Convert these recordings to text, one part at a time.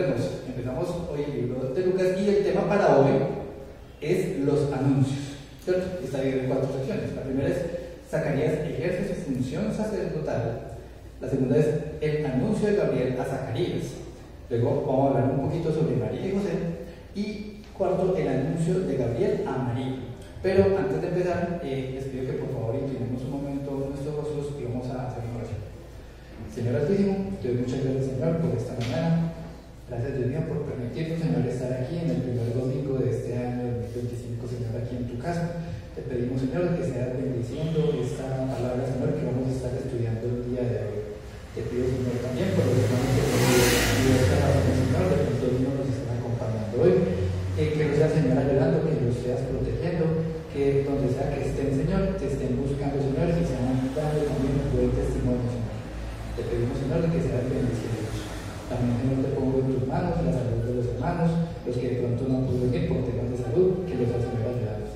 recordemos, empezamos hoy el libro de Lucas y el tema para hoy es los anuncios, ¿cierto? Está dividido en 4 secciones. La primera es Zacarías ejerce su función sacerdotal. La segunda es el anuncio de Gabriel a Zacarías. Luego vamos a hablar un poquito sobre María y José. Y cuarto, el anuncio de Gabriel a María. Pero antes de empezar, les pido que por favor inclinemos un momento nuestros rostros y vamos a hacer una oración. Señor Altísimo, te doy muchas gracias, Señor, por esta mañana. Gracias, Dios mío, por permitirnos, Señor, estar aquí en el primer domingo de este año 2025, Señor, aquí en tu casa. Te pedimos, Señor, que seas bendiciendo esta palabra, Señor, que vamos a estar estudiando el día de hoy. Te pido, Señor, también por los hermanos que nos esta razón, Señor, de pronto no nos están acompañando hoy. Que los seas, Señor, ayudando, que los seas protegiendo, que donde sea que estén, Señor, te estén buscando, Señor, y sean dando también un buen testimonio, Señor. Te pedimos, Señor, que seas bendecidos. También, Señor, te pongo en tus manos la salud de los hermanos, los que de pronto no han podido venir por temas de salud, que los seas, Señor, ayudando.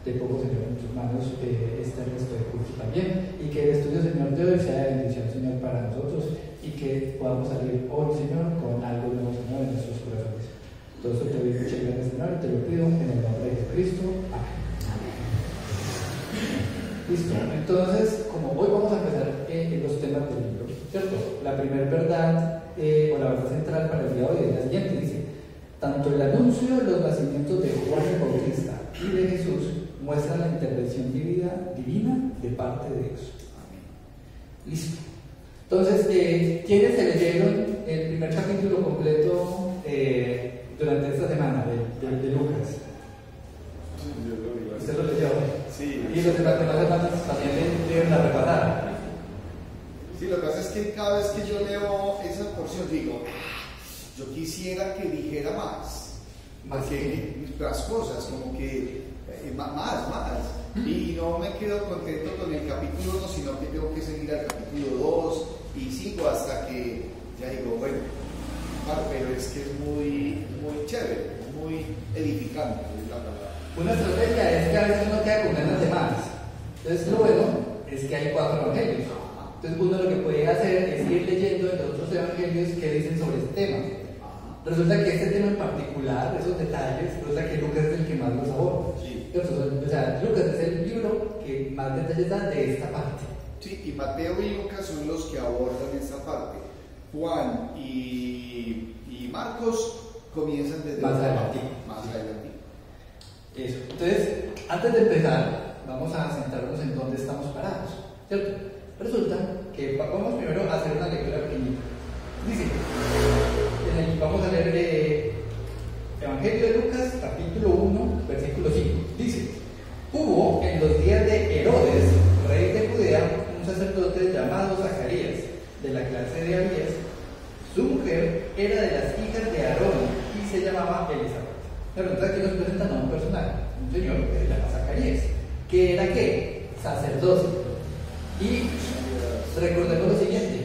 Te pongo, Señor, en tus manos este resto de curso también, y que el estudio, Señor, de hoy sea de bendición, Señor, para nosotros, y que podamos salir hoy, Señor, con algo nuevo, Señor, en nuestros corazones. Todo esto te doy muchas gracias, Señor, te lo pido en el nombre de Jesucristo. Amén. Listo, entonces, como hoy vamos a empezar los temas del libro, ¿cierto? La primera verdad, o la verdad central para el día de hoy es la siguiente, dice: tanto el anuncio de los nacimientos de Juan el Bautista y de Jesús muestran la intervención divina de parte de Dios. Amén. Listo. Entonces, ¿quiénes se leyeron el primer capítulo completo durante esta semana de Lucas? ¿Usted lo leyó? Sí. ¿Y los demás hermanos también leyeron la repasada? Sí, lo que pasa es que cada vez que yo leo esa porción digo, yo quisiera que dijera más que las cosas, como que más. Y no me quedo contento con el capítulo 1, sino que tengo que seguir al capítulo 2 y 5 hasta que ya digo, bueno, pero es que es muy chévere, muy edificante, es la palabra. Una estrategia es que a veces uno queda con ganas de más. Entonces, lo bueno es que hay 4 evangelios. Entonces, uno lo que puede hacer es ir leyendo en los otros evangelios que dicen sobre este tema. Resulta que este tema en particular, esos detalles, resulta que Lucas es el que más los aborda. Sí. O sea, Lucas es el libro que más detalles da de esta parte. Sí, y Mateo y Lucas son los que abordan esta parte. Juan y Marcos comienzan desde más adelante. Eso. Entonces, antes de empezar, vamos a centrarnos en dónde estamos parados, ¿cierto? Resulta que vamos primero a hacer una lectura pequeñita. Dice, vamos a leer Evangelio de Lucas, capítulo 1, versículo 5. Dice: hubo en los días de Herodes, rey de Judea, un sacerdote llamado Zacarías, de la clase de Abías. Su mujer era de las hijas de Aarón y se llamaba Elizabeth. Resulta que nos presentan a un personaje, un señor que se llama Zacarías, que era ¿qué? Sacerdote. Y recordemos lo siguiente: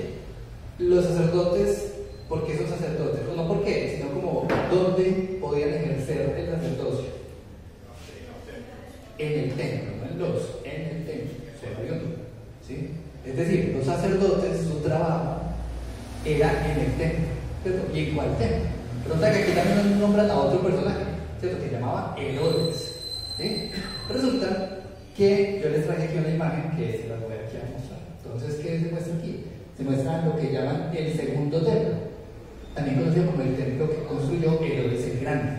los sacerdotes, ¿por qué son sacerdotes? O no por qué, sino como ¿dónde podían ejercer el sacerdocio? En el templo, no en el templo, ¿sí? Es decir, los sacerdotes, su trabajo era en el templo, ¿cierto? ¿Y en cuál templo? Resulta que aquí también nos nombran a otro personaje, ¿cierto? Que se llamaba Herodes, ¿sí? Resulta que yo les traje aquí una imagen que se las voy aquí a mostrar. Entonces, ¿qué se muestra aquí? Se muestra lo que llaman el segundo templo, también conocido como el templo que construyó Herodes el Grande.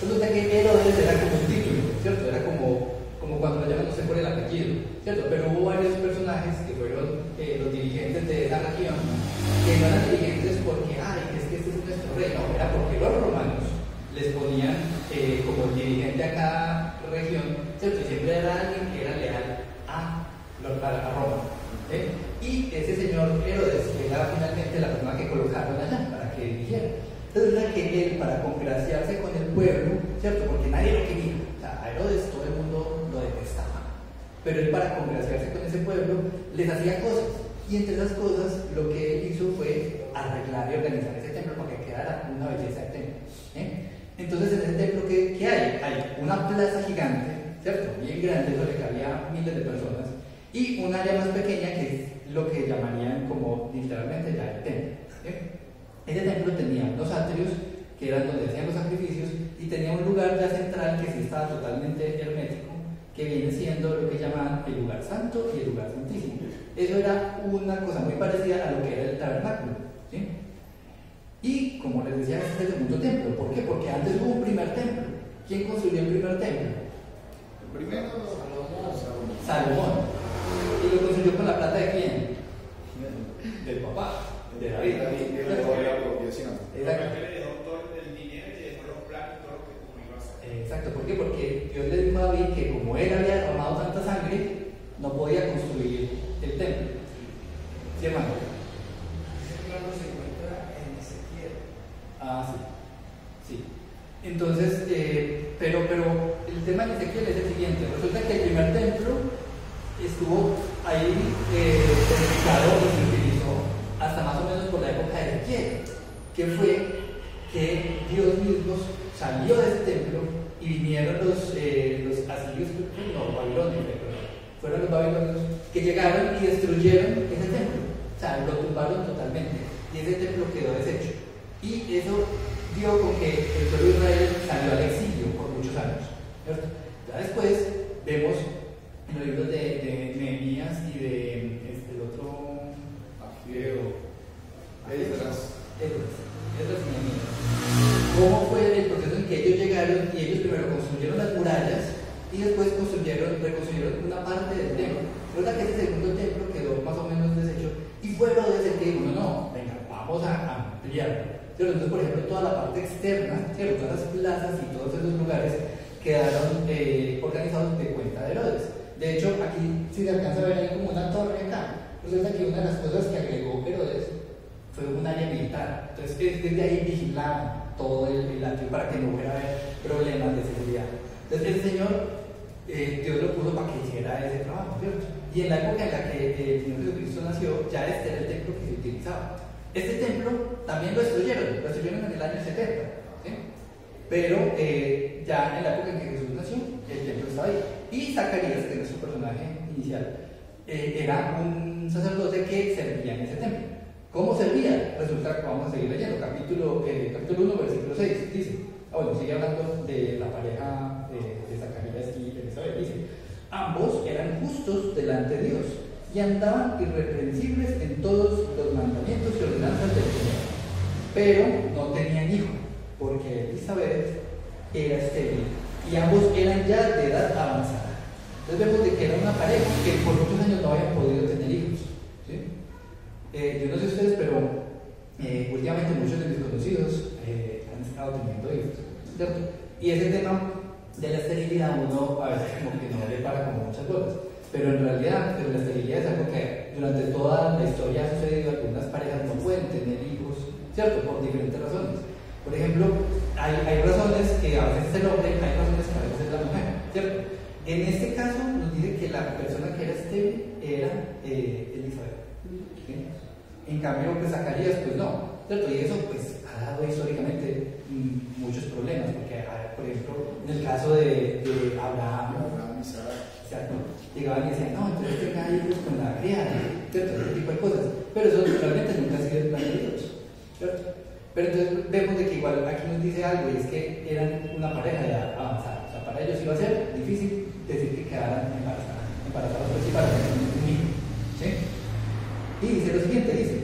Resulta que Herodes era como un título, ¿cierto? Era como cuando lo llaman, no sé por el apellido, ¿cierto? Pero hubo varios personajes que fueron los dirigentes de esa región, que no eran dirigentes porque, es que este es nuestro rey, no, era porque los romanos les ponían como dirigente a cada región, ¿cierto? Y siempre era alguien que era leal a Roma. Y ese señor Herodes era finalmente la persona que colocaron allá para que dirigiera. Entonces era que él, para congraciarse con el pueblo, ¿cierto? Porque nadie lo quería, o sea, a Herodes todo el mundo lo detestaba, pero él, para congraciarse con ese pueblo, les hacía cosas, y entre esas cosas lo que él hizo fue arreglar y organizar ese templo para que quedara una belleza de templo. Entonces, en ese templo, ¿qué hay? Hay una plaza gigante, ¿cierto? Bien grande, donde cabía miles de personas, y un área más pequeña que es lo que llamarían como literalmente ya el templo. Ese templo tenía unos atrios que eran donde hacían los sacrificios, y tenía un lugar ya central que sí estaba totalmente hermético, que viene siendo lo que llamaban el lugar santo y el lugar santísimo. Eso era una cosa muy parecida a lo que era el tabernáculo, ¿sí? Y como les decía, este es el segundo templo. ¿Por qué? Porque antes hubo un primer templo. ¿Quién construyó el primer templo? El primero, Salomón. ¿Y lo construyó con la plata de quién? Del papá, de David. Exacto. Exacto, ¿por qué? Porque Dios le dijo a David que como él había derramado tanta sangre, no podía construir el templo. ¿Sí, hermano? Ese plano se encuentra en Ezequiel. Ah, sí. Sí. Entonces, pero el tema de Ezequiel es el siguiente. Resulta que el primer templo estuvo ahí edificado y se utilizó hasta más o menos por la época de Ezequiel, que fue que Dios mismo salió de ese templo y vinieron los asirios, no, babilonios, fueron los babilonios que llegaron y destruyeron ese templo, o sea, lo tumbaron totalmente y ese templo quedó deshecho. Y eso dio con que el pueblo de Israel salió al exilio por muchos años, ¿cierto? Ya después vemos en los libros de Nehemías y de el otro Esdras y Nehemías, cómo fue el proceso en que ellos llegaron y ellos primero construyeron las murallas y después reconstruyeron una parte del templo. Resulta que ese segundo templo quedó más o menos deshecho y fue lo de ese que dijo, no, venga, vamos a ampliarlo. Entonces, por ejemplo, toda la parte externa, ¿cierto? Todas las plazas y todos esos lugares quedaron organizados de cuenta de Herodes. De hecho, aquí si se alcanza a ver ahí como una torre acá. Resulta que una de las cosas que agregó Herodes fue un área militar. Entonces, desde ahí vigilaban todo el atrio para que no hubiera problemas de seguridad. Entonces, el Señor, Dios lo puso para que hiciera ese trabajo, ¿cierto? Y en la época en la que el Señor Jesucristo nació, ya este era el templo que se utilizaba. Este templo también lo destruyeron en el año 70, ¿sí? Pero ya en la época en que Jesús nació, el templo estaba ahí. Y Zacarías, que es su personaje inicial, era un sacerdote que servía en ese templo. ¿Cómo servía? Resulta que vamos a seguir leyendo, capítulo 1, versículo 6, dice, sigue hablando de la pareja de Zacarías y Elizabeth, dice, ambos eran justos delante de Dios y andaban irreprensibles en todos los mandamientos y ordenanzas del Señor, pero no tenían hijo, porque Elizabeth era estéril y ambos eran ya de edad avanzada. Entonces vemos de que era una pareja que por muchos años no habían podido tener hijos, ¿sí? Yo no sé ustedes, pero últimamente muchos de mis conocidos han estado teniendo hijos, ¿cierto? Y ese tema de la esterilidad uno a veces como que no le para como muchas cosas, pero en realidad la esterilidad es algo que durante toda la historia ha sucedido. Algunas parejas no pueden tener hijos, ¿cierto? Por diferentes razones. Por ejemplo, hay razones que a veces es el hombre, hay razones que a veces es la mujer, ¿cierto? En este caso nos dice que la persona que era estéril era Elizabeth, ¿sí? En cambio, pues Zacarías, pues no, ¿cierto? Y eso pues ha dado históricamente muchos problemas, porque por ejemplo, en el caso de Abraham y Sara, llegaban y decían, no, entonces tenga hijos con la criada, ¿cierto? Ese tipo de cosas, pero eso realmente nunca ha sido el plan de Dios, ¿cierto? Pero entonces vemos de que igual aquí nos dice algo, y es que eran una pareja ya avanzada, o sea, para ellos iba a ser difícil decir que quedaran embarazados, pero sí para tener un hijo, ¿sí? Y dice lo siguiente, dice,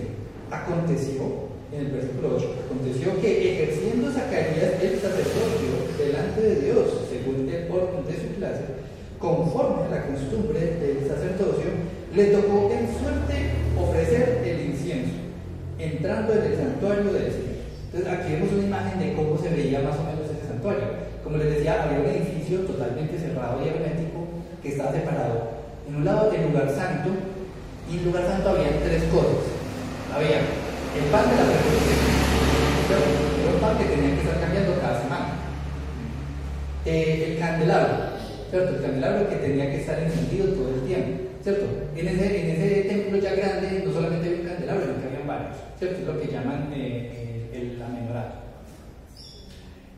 aconteció, en el versículo 8, aconteció que ejerciendo Zacarías el sacerdocio delante de Dios, según el orden de su clase, conforme a la costumbre del sacerdocio, le tocó en suerte ofrecer el incienso, entrando en el santuario del Señor. Entonces aquí vemos una imagen de cómo se veía más o menos ese santuario. Como les decía, había un edificio totalmente cerrado y hermético que estaba separado. En un lado el lugar santo, y en el lugar santo había tres cosas. Había el pan de la presencia, era un pan que tenía que estar cambiando cada semana. El candelabro, ¿cierto? El candelabro que tenía que estar encendido todo el tiempo, ¿cierto? En ese templo ya grande no solamente había un candelabro, sino que había varios, ¿cierto? Es lo que llaman el amenorado.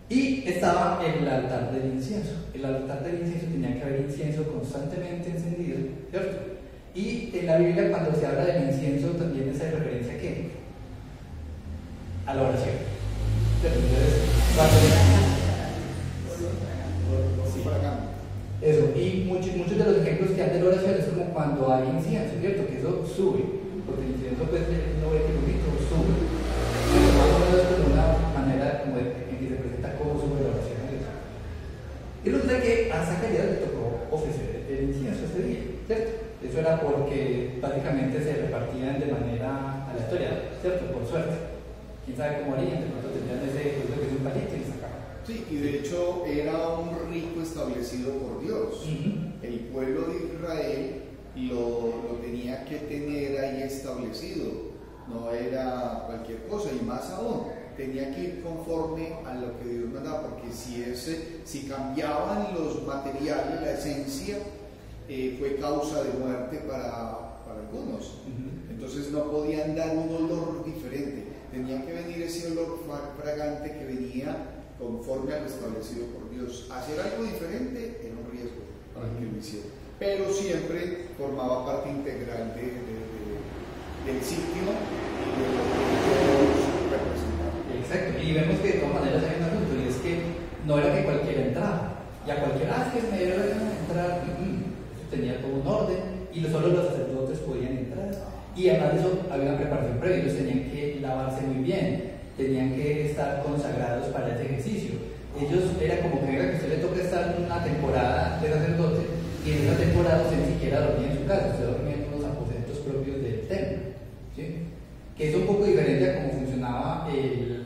Y estaba el altar del incienso. El altar del incienso tenía que haber incienso constantemente encendido, ¿cierto? Y en la Biblia, cuando se habla del incienso, también se hace referencia a ¿qué? A la oración. Entonces, sube, porque el incienso pues no ve que el humito sube. Pero más o menos es como una manera como en que se presenta cómo sube la oración a Dios. Y resulta que a Zacarías le tocó ofrecer el incienso ese día, ¿cierto? Eso era porque básicamente se repartían de manera aleatoria, ¿cierto? Por suerte. Quién sabe cómo harían, de pronto tenían ese, pues, que es un palito y sacaban. Sí, y de hecho era un rito establecido por Dios. El pueblo de Israel lo tenía que tener ahí establecido, no era cualquier cosa, y más aún, tenía que ir conforme a lo que Dios mandaba, porque si cambiaban los materiales, la esencia, fue causa de muerte para algunos. Entonces no podían dar un olor diferente, tenía que venir ese olor fragante que venía conforme a lo establecido por Dios. Hacer algo diferente era un riesgo para el que lo hiciera, pero siempre formaba parte integral del sitio y de lo que Dios representaba. Exacto, y vemos que de todas maneras hay un asunto, y es que no era que cualquiera entraba, y a cualquiera que me dieron entrar, tenía todo un orden, y solo los sacerdotes podían entrar, y además de eso había una preparación previa, ellos tenían que lavarse muy bien, tenían que estar consagrados para ese ejercicio. Ellos era como que a usted le toca estar en una temporada de sacerdote, y en esa temporada usted ni siquiera dormía en su casa, usted dormía en unos aposentos propios del templo, ¿sí? Que es un poco diferente a cómo funcionaba el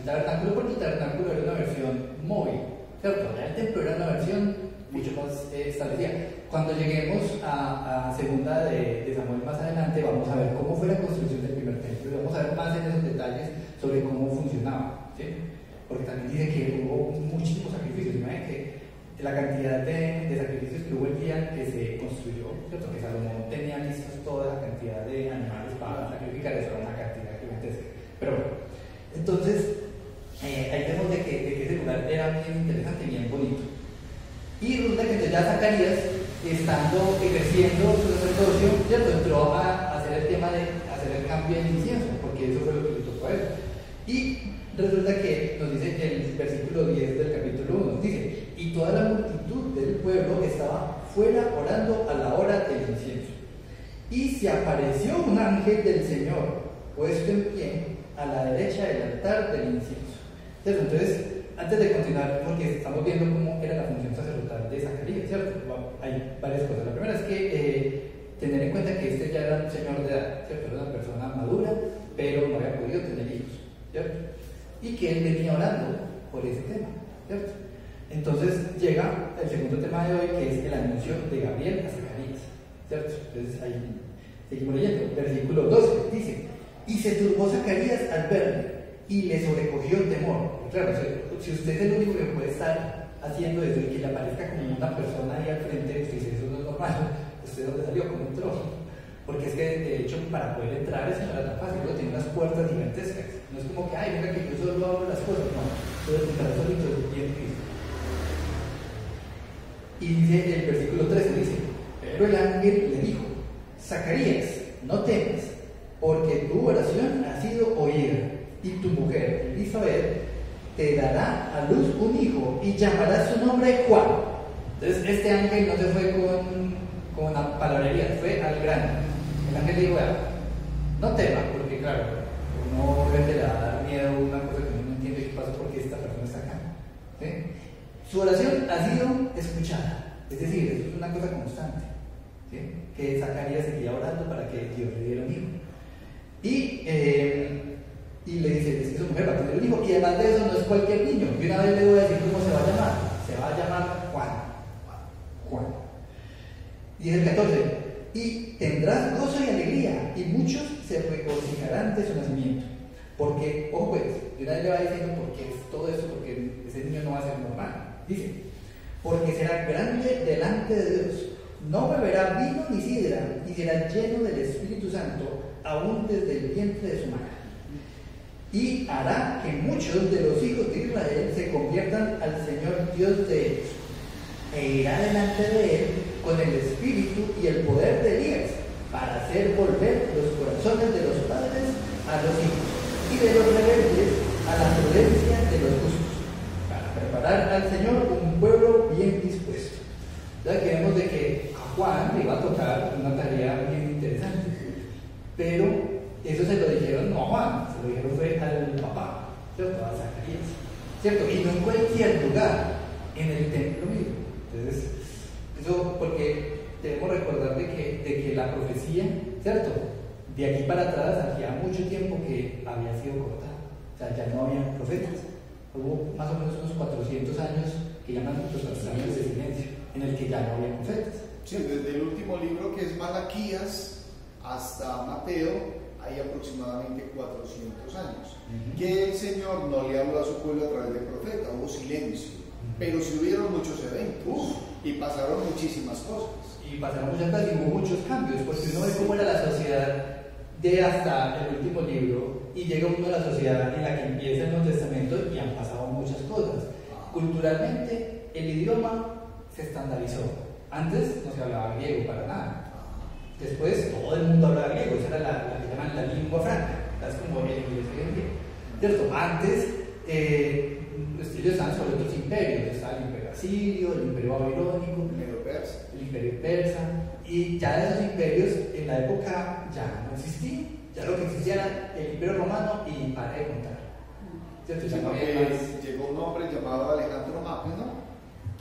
tabernáculo, porque el tabernáculo era una versión móvil, ¿cierto? El templo era una versión mucho más establecida. Cuando lleguemos a segunda de Samuel más adelante, vamos a ver cómo fue la construcción del primer templo, y vamos a ver más en esos detalles sobre cómo funcionaba, ¿sí? Porque también dice que hubo muchísimos sacrificios. Imagínate que la cantidad de sacrificios que hubo el día que se construyó, ¿cierto? Que Salomón tenía listos toda la cantidad de animales para sacrificar, eso era una cantidad gigantesca. Pero bueno, entonces ahí vemos de que ese lugar era bien interesante y bien bonito. Y resulta que entonces ya Zacarías, estando ejerciendo su sacerdocio, ¿cierto? Entró a hacer el tema de hacer el cambio del incienso, porque eso fue lo que le tocó a él. Y resulta que nos dice el versículo 10 del capítulo 1, dice: y toda la multitud del pueblo estaba fuera orando a la hora del incienso. Y se apareció un ángel del Señor, puesto en pie, a la derecha del altar del incienso. Entonces, antes de continuar, porque estamos viendo cómo era la función sacerdotal de Zacarías, ¿cierto? Hay varias cosas. La primera es que tener en cuenta que este ya era un señor de edad, ¿cierto? Era una persona madura, pero no había podido tener hijos, ¿cierto? Y que él venía orando por ese tema, ¿cierto? Entonces llega el segundo tema de hoy, que es el anuncio de Gabriel a Zacarías, ¿cierto? Entonces ahí seguimos leyendo. Versículo 12 dice: y se turbó Zacarías al verme, y le sobrecogió el temor. Claro, si usted es el único que puede estar haciendo eso y que le aparezca como una persona ahí al frente, usted dice: eso no es normal, ¿usted dónde salió? ¿Cómo entró? Porque es que de hecho para poder entrar eso no era tan fácil, ¿no? Tiene unas puertas gigantescas, no es como que, ay, venga que yo solo abro las cosas, no, puedes entrar solito y en Cristo. Y dice el versículo 13, dice: pero el ángel le dijo: Zacarías, no temas, porque tu oración ha sido oída, y tu mujer Elizabeth te dará a luz un hijo, y llamarás su nombre Juan. Entonces este ángel no se fue con la palabrería, fue al grano. El ángel le dijo: no temas, porque claro, uno obviamente le va a dar miedo una cosa que uno no entiende qué pasa porque esta persona está acá, ¿sí? Su oración ha sido escuchada, es decir, eso es una cosa constante, ¿sí? Que Zacarías seguía orando para que Dios le diera un hijo. Y le dice: es que su mujer va a tener un hijo, y además de eso no es cualquier niño. Y una vez le voy a decir cómo se va a llamar. Se va a llamar Juan. Y el 14: y tendrás gozo y alegría, y muchos se regocijarán de su nacimiento. Porque, ojo pues, y una vez le va diciendo por qué es todo eso, porque ese niño no va a ser normal. Dice: porque será grande delante de Dios, no beberá vino ni sidra, y será lleno del Espíritu Santo, aún desde el vientre de su madre. Y hará que muchos de los hijos de Israel se conviertan al Señor Dios de ellos, e irá delante de él con el espíritu y el poder de Elías, para hacer volver los corazones de los padres a los hijos, y de los rebeldes a la prudencia de los justos, para preparar al Señor un pueblo bien dispuesto. Entonces, que vemos de que a Juan le iba a tocar una tarea bien interesantes. Pero eso se lo dijeron no a Juan, se lo dijeron fue al papá, ¿cierto? A Zacarías, ¿cierto? Y no en cualquier lugar, en el templo mismo. Entonces, eso porque debemos recordar de que la profecía, ¿cierto? De aquí para atrás hacía mucho tiempo que había sido cortada, o sea, ya no había profetas. Hubo más o menos unos 400 años que llaman los años de silencio, en el que ya no había profetas. Sí, desde el último libro que es Malaquías hasta Mateo hay aproximadamente 400 años. Que el Señor no le habló a su pueblo a través de profeta, hubo silencio. Pero sí hubieron muchos eventos y pasaron muchísimas cosas. Y pasaron muchas cosas y hubo muchos cambios, porque uno ve cómo era la sociedad de hasta el último libro y llega uno a la sociedad en la que empieza el Nuevo Testamento y han pasado muchas cosas. Culturalmente, el idioma se estandarizó. Antes no se hablaba griego para nada. Después todo el mundo hablaba griego, esa era la que llaman la lengua franca, es como el inglés hoy en día. ¿Cierto? Antes ellos estaban sobre otros imperios, estaba el imperio asirio, el imperio babilónico, el imperio persa, y ya de esos imperios en la época ya no existían, ya lo que existía era el imperio romano y para de contar. ¿Cierto? Ya no había más. Llegó un hombre llamado Alejandro Magno,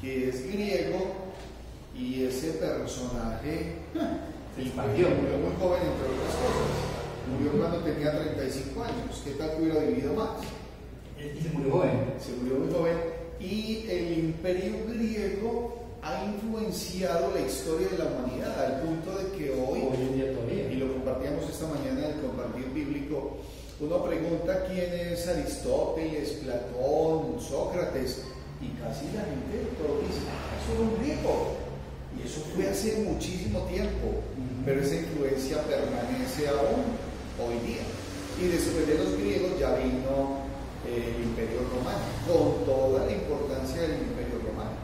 que es griego, y ese personaje se expandió. Murió muy joven, entre otras cosas. Murió cuando tenía 35 años. ¿Qué tal que hubiera vivido más? Y se murió joven. Se murió muy joven. Y el imperio griego ha influenciado la historia de la humanidad al punto de que hoy en día todavía, y lo compartíamos esta mañana en el compartir bíblico, uno pregunta quién es Aristóteles, Platón, Sócrates, y casi la gente todo dice, eso era un griego. Y eso fue hace muchísimo tiempo, pero esa influencia permanece aún hoy día. Y después de los griegos ya vino el Imperio Romano, con toda la importancia del Imperio Romano,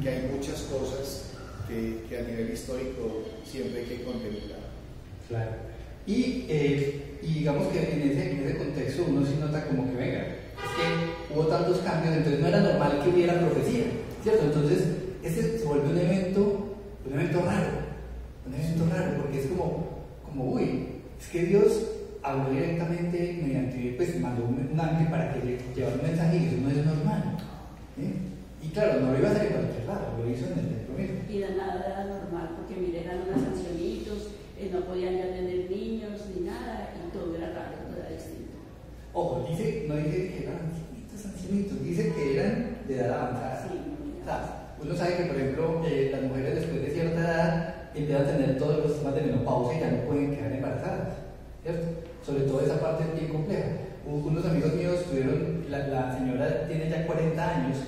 que hay muchas cosas que a nivel histórico siempre hay que contemplar. Claro. Y digamos que en ese contexto uno sí nota como que, venga, es que hubo tantos cambios, entonces no era normal que hubiera profecía, ¿cierto? Entonces, ese se vuelve un evento raro, porque es como uy, es que Dios habló directamente mediante, pues mandó un ángel para que llevara un mensaje y eso no es normal. Y claro, no lo iba a hacer en cualquier lado, lo hizo en el templo mismo. Y de nada era normal, porque mire, eran unos ancianitos, no podían ya tener niños ni nada, y todo era raro, todo era distinto. Ojo, no dice que eran ancianitos, dice que eran de edad avanzada. Sí, o sea, uno sabe que, por ejemplo, las mujeres después de cierta edad empiezan a tener todos los temas de menopausia y ya no pueden quedar embarazadas, ¿cierto? Sobre todo esa parte es bien compleja. Unos amigos míos tuvieron, la señora tiene ya 40 años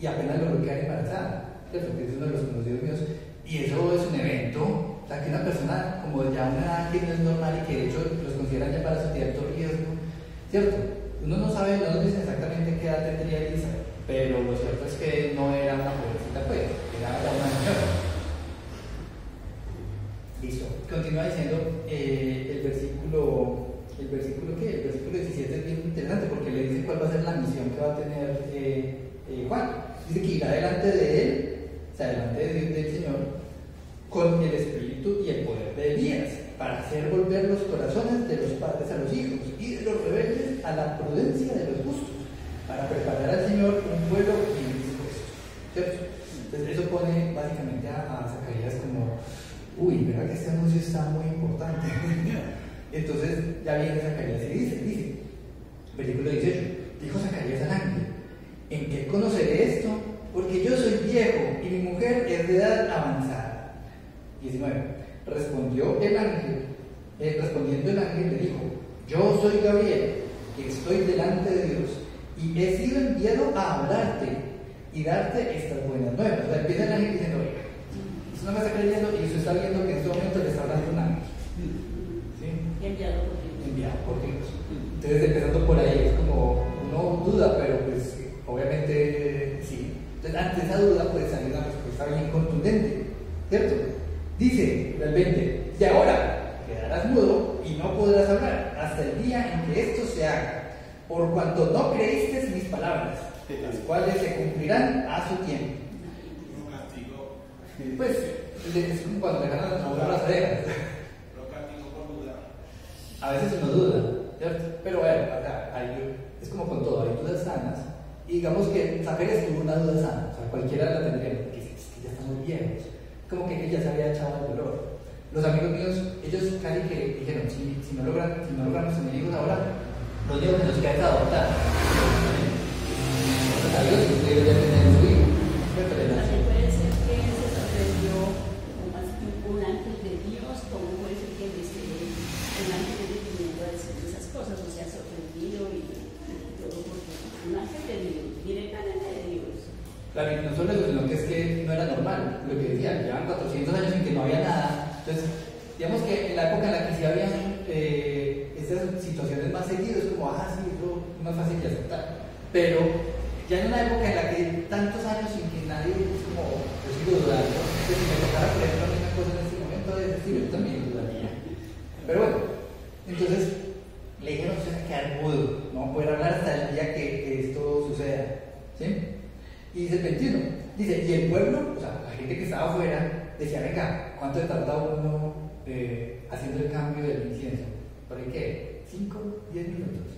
y apenas logró quedar embarazada, ¿cierto? Que es uno de los conocidos míos. Y eso es un evento, o sea, que una persona como ya una edad que no es normal y que de hecho los consideran ya para su cierto riesgo, ¿cierto? Uno no sabe, no nos dicen exactamente qué edad tendría Elisa, pero lo cierto es que no era una jovencita, pues, era ya una señora. Listo. Continúa diciendo el versículo ¿qué? El versículo 17 es bien interesante porque le dice cuál va a ser la misión que va a tener Juan. Dice que irá delante de él, o sea, delante del Señor, con el espíritu y el poder de Elías, para hacer volver los corazones de los padres a los hijos y de los rebeldes a la prudencia de los justos, para preparar al Señor un pueblo bien dispuesto, ¿cierto? Entonces eso pone básicamente a Zacarías como, uy, ¿verdad que este anuncio está muy importante? Entonces ya viene Zacarías y dice, versículo 18, dijo Zacarías al ángel, ¿en qué conoceré esto? Porque yo soy viejo y mi mujer es de edad avanzada. 19. Respondiendo el ángel le dijo, yo soy Gabriel, que estoy delante de Dios y he sido enviado a hablarte y darte estas buenas nuevas. O sea, empieza el ángel diciendo, oiga, usted no me está creyendo y usted está viendo que en este momento le está hablando un ángel. ¿Sí? Enviado por Dios. Entonces, empezando por ahí, es como, uno duda, pero pues obviamente sí. Entonces, ante esa duda puede salir una respuesta bien contundente, ¿cierto? Dice el 20, de ahora quedarás mudo y no podrás hablar hasta el día en que esto se haga, por cuanto no creíste mis palabras, las cuales se cumplirán a su tiempo. Lo castigo. Pues es como cuando le ganan las orejas. Lo castigo a veces uno duda, ¿cierto? Pero bueno, acá es como con todo, hay dudas sanas. Y digamos que Zacarías tuvo una duda sana, o sea, cualquiera la tendría, porque es que ya estamos viejos. Como que él ya se había echado el dolor. Los amigos míos, ellos casi que dijeron, si no logramos tener hijos ahora, lo único que nos queda es adoptar. Gracias a Dios, ustedes ya tienen su hijo. También puede ser que se sorprendió un ángel de Dios, como puede ser que un ángel de Dios viniendo a decir esas cosas, o sea, sorprendido y todo, porque un ángel de Dios, directamente de Dios. Claro, y no solo eso, sino que es que no era normal, lo que decían, llevan 400 años en que no había nada. Entonces, digamos que en la época en la que sí habían estas situaciones más seguidas, como, sí, eso es más fácil de aceptar. Pero ya en una época en la que tantos años sin que nadie, es como, yo sigo dudando, que si me tocara creer la misma cosa en este momento, es decir, yo también dudaría. Pero bueno, entonces le dijeron, usted va a quedar mudo, no va a poder hablar hasta el día que esto suceda. ¿Sí? Y dice el 21, dice, y el pueblo, o sea, la gente que estaba afuera, decía, venga, ¿cuánto le tarda uno haciendo el cambio del incienso? ¿Por qué? ¿5, 10 minutos?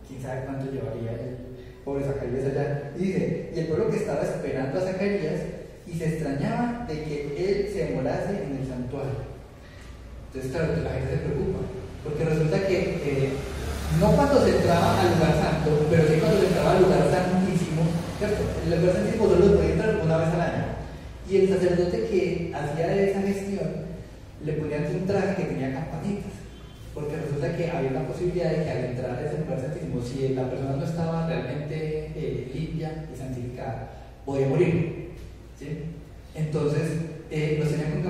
¿Quién sabe cuánto llevaría el pobre Zacarías allá? Y dice, y el pueblo que estaba esperando a Zacarías, y se extrañaba de que él se demorase en el santuario. Entonces, claro, la gente se preocupa, porque resulta que no cuando se entraba al lugar santo, pero sí cuando se entraba al lugar santísimo, ¿cierto? El lugar santísimo solo se podía entrar una vez al año. Y el sacerdote que hacía esa gestión le ponían un traje que tenía campanitas, porque resulta que había una posibilidad de que al entrar a ese lugar santísimo, si la persona no estaba realmente limpia y santificada, podía morir. ¿Sí? Entonces, los tenían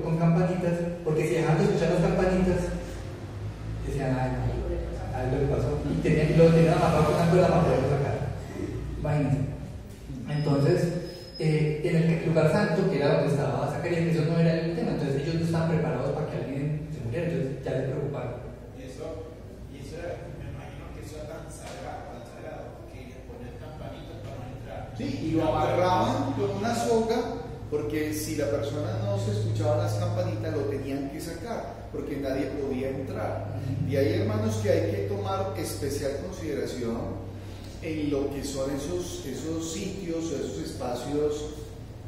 con campanitas, porque si dejaban de escuchar las campanitas, decían, algo le pasó. Y lo tenían amarrado con una cuerda para poderlo sacar. Imagínense. Entonces, en el lugar santo, que era donde estaba Zacarías, eso no era el tema, entonces ellos no estaban preparados para que alguien se muriera, entonces ya se preocuparon. Y eso era, me imagino que eso era tan sagrado, que poner campanitas para no entrar. Sí, y lo amarraban con una soga, porque si la persona no se escuchaba las campanitas, lo tenían que sacar, porque nadie podía entrar. Y hay, hermanos, que hay que tomar especial consideración en lo que son esos sitios o esos espacios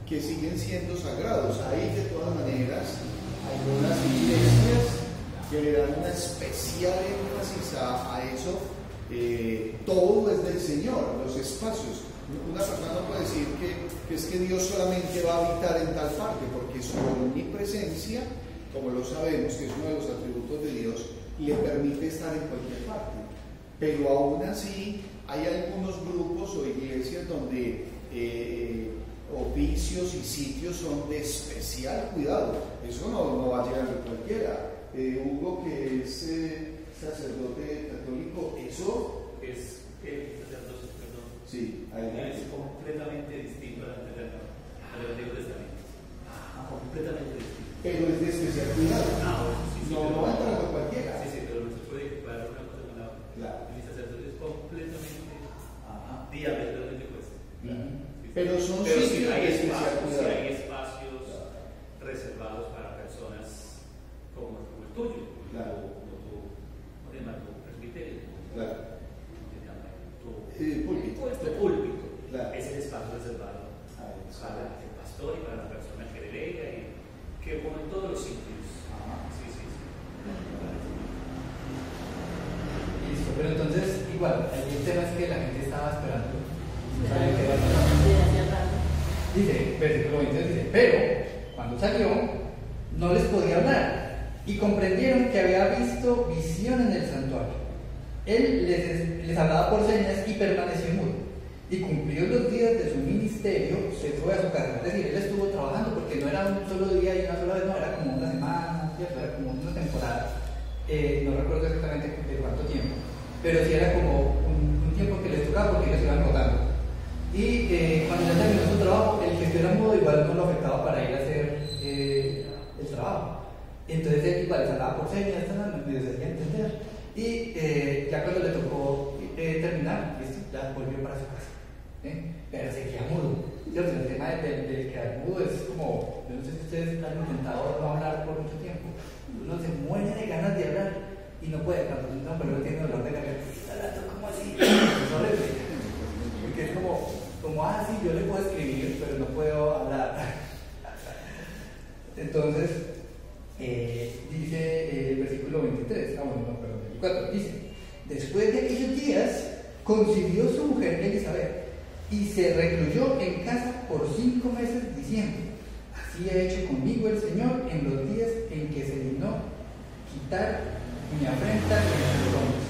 que siguen siendo sagrados. Hay de todas maneras algunas iglesias que le dan una especial énfasis a eso. Todo es del Señor, los espacios. Una persona no puede decir que es que Dios solamente va a habitar en tal parte, porque su omnipresencia, como lo sabemos, que es uno de los atributos de Dios, le permite estar en cualquier parte. Pero aún así hay algunos grupos o iglesias donde oficios y sitios son de especial cuidado. Eso no va a llegar de cualquiera. Hugo, que es sacerdote católico, eso es sacerdote, perdón. Sí, es completamente distinto al Antiguo Testamento. Completamente distinto. Pero es de especial cuidado. Sí, no va a entrar a cualquiera. Sí, pero no se puede equiparar una cosa con la otra. Claro. Mi sacerdote es completamente diametralmente opuesto. Pero son pero sitios hay de especial espacios, cuidado. hay espacios reservados para personas como el tuyo, Claro. como tu presbiterio, Claro. púlpito. Tu púlpito. Claro. Es el espacio reservado para el pastor y para la persona que delega, y que como en todos los sitios. Sí. Listo, pero entonces, igual, el tema es que la gente estaba esperando. Dice, versículo 22 dice, pero cuando salió, no les podía hablar, y comprendieron que había visto visión en el santuario. Él les hablaba por señas y permaneció mudo. Y cumplidos los días de su ministerio, se fue a su casa. Es decir, él estuvo trabajando, porque no era un solo día y una sola vez, no, era como una semana, ¿cierto? Era como una temporada. No recuerdo exactamente de cuánto tiempo, pero sí era como un tiempo que les tocaba, porque ellos iban rotando. Y cuando ya terminó su trabajo, el que estuviera mudo igual no lo afectaba para ir a hacer el trabajo. Entonces él igual les hablaba por señas, me hacía entender. Y ya cuando le tocó terminar, ya volvió para su casa. Pero seguía mudo, ¿cierto? El tema de quedar mudo es como, yo no sé si ustedes han intentado no hablar por mucho tiempo, uno se muere de ganas de hablar y no puede, no, pero no tiene dolor de garganta, está hablando como así, es horrible, porque es como, sí, yo le puedo escribir, pero no puedo hablar. Entonces, dice el versículo 23, bueno, no, perdón, 24, dice, después de aquellos días, concibió su mujer Elizabeth, y se recluyó en casa por 5 meses, diciendo, así ha hecho conmigo el Señor en los días en que se dignó quitar mi afrenta en los hombres.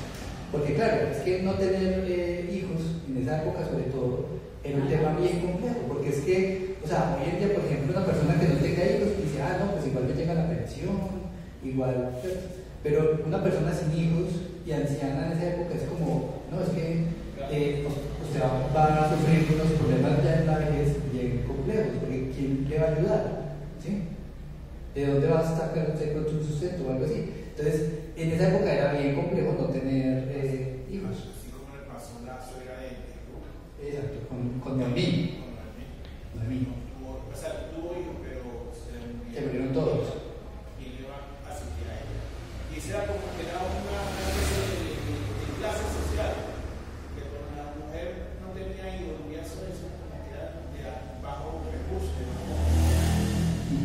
Porque claro, es que no tener hijos en esa época sobre todo era un tema bien complejo, porque es que, o sea, hoy en día, por ejemplo, una persona que no tenga hijos dice, no, pues igual me llega la pensión, igual, pero una persona sin hijos y anciana en esa época es como, no, es que usted va a sufrir unos problemas ya en la vejez bien complejos, porque ¿quién le va a ayudar? ¿Sí? ¿De dónde va a sacar usted con su sustento o algo así? Entonces, en esa época era bien complejo no tener hijos. Así como le pasó la suegra de Perú. Exacto, con Noemí. O sea, tuvo hijos, pero se murieron todos. Y le iba a asistir a ella. Y esa era como que era una especie de clase social, que cuando la mujer no tenía hijos, vivía sola, eso como que era bajo recursos.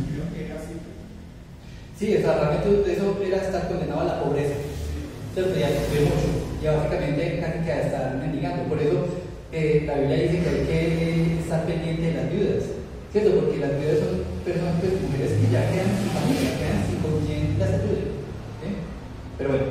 Creo que era así. Sí, o sea, realmente eso era estar condenado a la pobreza. Entonces ya sufrió mucho. Ya básicamente casi que a estar mendigando. Por eso la Biblia dice que hay que estar pendiente de las viudas, ¿cierto? Porque las viudas son personas, pues, mujeres que ya quedan sin familia, quedan sin con quien las ayude. ¿Sí? Pero bueno,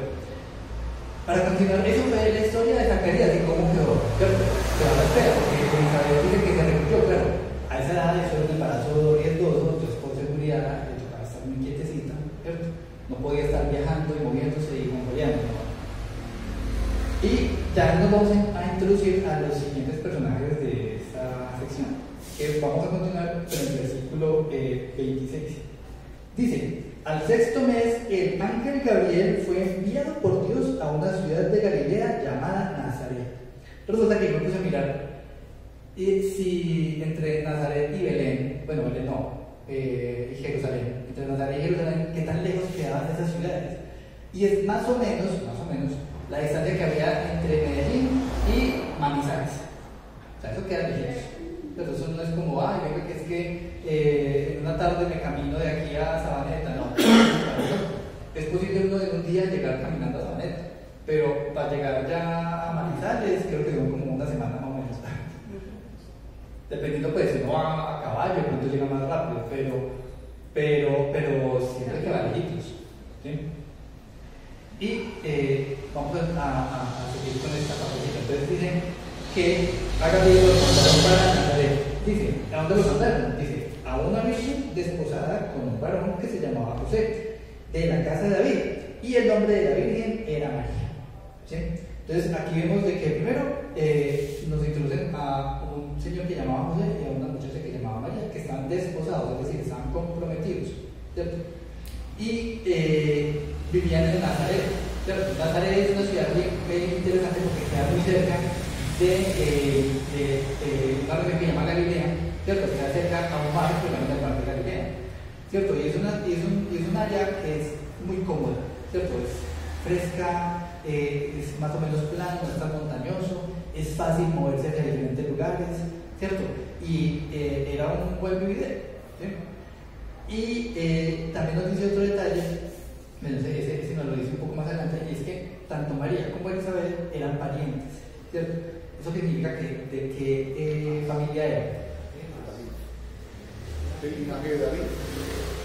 para continuar, eso fue la historia de Zacarías y cómo quedó, ¿cierto? Se va a la espera, porque Elizabeth dice que se recluyó, claro. A esa edad eso era un embarazo riesgoso, entonces por seguridad le tocaba estar muy quietecita, ¿cierto? No podía estar viajando y moviéndose y monitoreando, ¿no? Y ya nos vamos a introducir a los siguientes personajes de esta sección, que vamos a continuar con el versículo 26. Dice, al 6º mes, el ángel Gabriel fue enviado por Dios a una ciudad de Galilea llamada Nazaret. Resulta que yo me puse a mirar si entre Nazaret y Belén, bueno, Belén no, y Jerusalén, entre Nazaret y Jerusalén, qué tan lejos quedaban esas ciudades. Y es más o menos, la distancia que había entre Medellín y Manizales. O sea, eso queda lejos. Pero eso no es como, yo creo que es que en una tarde me camino de aquí a Sabaneta, no. Es posible uno en un día llegar caminando a Sabaneta, pero para llegar ya a Manizales creo que son como una semana más o menos. Dependiendo, pues, si uno va a caballo, pronto llega más rápido, pero siempre que va lejitos. ¿Sí? Y vamos a seguir con esta partecita. Entonces dicen que a Gabriel lo mandaron para Nazaret. Dice, ¿a dónde lo mandaron? Dice, a una virgen desposada con un varón que se llamaba José, de la casa de David, y el nombre de la virgen era María. ¿Sí? Entonces aquí vemos de que primero nos introducen a un señor que llamaba José y a una muchacha que llamaba María, que estaban desposados, es decir, estaban comprometidos, ¿cierto? Y vivían en Nazaret, ¿cierto? Nazaret es una ciudad muy interesante porque queda muy cerca de una región que se llama Galilea, ¿cierto? Queda cerca a un mar que se llama el mar de Galilea, ¿cierto? Y es un área que es muy cómoda, ¿cierto? Es fresca, es más o menos plano, no es tan montañoso, es fácil moverse hacia diferentes lugares, ¿cierto? Y era un buen vividero, ¿sí? Y también nos dice otro detalle, ese nos lo dice un poco más adelante, y es que tanto María como Elizabeth eran parientes, ¿cierto? Eso significa que de qué familia eran. ¿El linaje de David?